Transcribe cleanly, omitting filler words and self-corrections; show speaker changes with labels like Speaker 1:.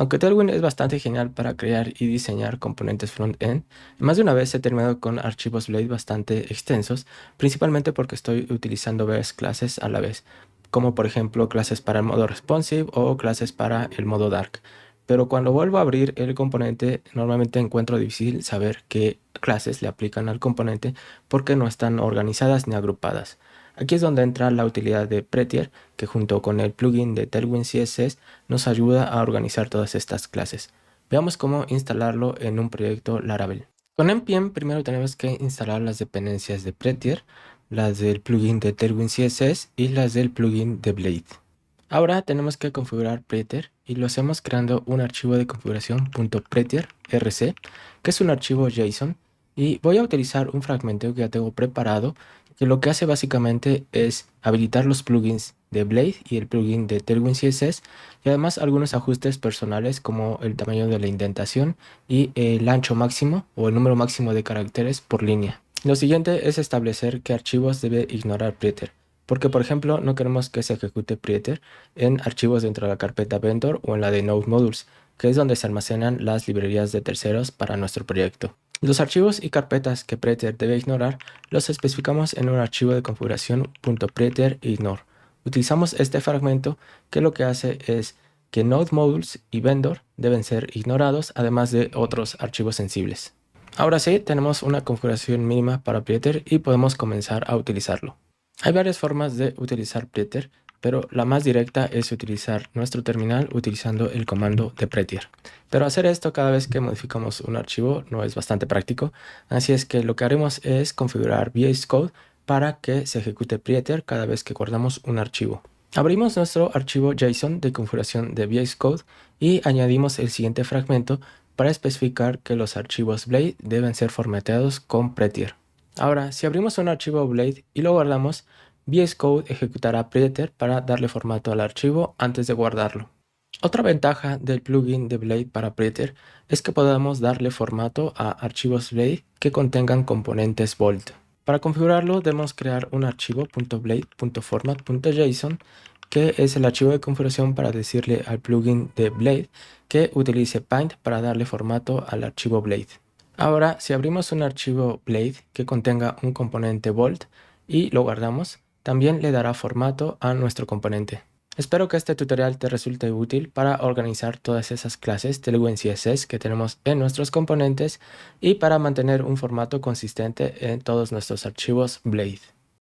Speaker 1: Aunque Tailwind es bastante genial para crear y diseñar componentes front-end, más de una vez he terminado con archivos Blade bastante extensos, principalmente porque estoy utilizando varias clases a la vez, como por ejemplo clases para el modo responsive o clases para el modo dark. Pero cuando vuelvo a abrir el componente, normalmente encuentro difícil saber qué clases le aplican al componente porque no están organizadas ni agrupadas. Aquí es donde entra la utilidad de Prettier, que junto con el plugin de Tailwind CSS nos ayuda a organizar todas estas clases. Veamos cómo instalarlo en un proyecto Laravel. Con npm primero tenemos que instalar las dependencias de Prettier, las del plugin de Tailwind CSS y las del plugin de Blade. Ahora tenemos que configurar Prettier y lo hacemos creando un archivo de configuración .prettier.rc, que es un archivo JSON, y voy a utilizar un fragmento que ya tengo preparado, que lo que hace básicamente es habilitar los plugins de Blade y el plugin de Tailwind CSS, y además algunos ajustes personales como el tamaño de la indentación y el ancho máximo o el número máximo de caracteres por línea. Lo siguiente es establecer qué archivos debe ignorar Prettier, porque por ejemplo no queremos que se ejecute Prettier en archivos dentro de la carpeta vendor o en la de Node Modules, que es donde se almacenan las librerías de terceros para nuestro proyecto. Los archivos y carpetas que Prettier debe ignorar los especificamos en un archivo de configuración .prettier.ignore. Utilizamos este fragmento que lo que hace es que Node Modules y Vendor deben ser ignorados, además de otros archivos sensibles. Ahora sí, tenemos una configuración mínima para Prettier y podemos comenzar a utilizarlo. Hay varias formas de utilizar Prettier, pero la más directa es utilizar nuestro terminal utilizando el comando de Prettier. Pero hacer esto cada vez que modificamos un archivo no es bastante práctico, así es que lo que haremos es configurar VS Code para que se ejecute Prettier cada vez que guardamos un archivo. Abrimos nuestro archivo JSON de configuración de VS Code y añadimos el siguiente fragmento para especificar que los archivos Blade deben ser formateados con Prettier. Ahora, si abrimos un archivo Blade y lo guardamos, VS Code ejecutará Prettier para darle formato al archivo antes de guardarlo. Otra ventaja del plugin de Blade para Prettier es que podemos darle formato a archivos Blade que contengan componentes Bolt. Para configurarlo debemos crear un archivo .blade.format.json, que es el archivo de configuración para decirle al plugin de Blade que utilice Paint para darle formato al archivo Blade. Ahora, si abrimos un archivo Blade que contenga un componente Bolt y lo guardamos, también le dará formato a nuestro componente. Espero que este tutorial te resulte útil para organizar todas esas clases Tailwind CSS que tenemos en nuestros componentes y para mantener un formato consistente en todos nuestros archivos Blade.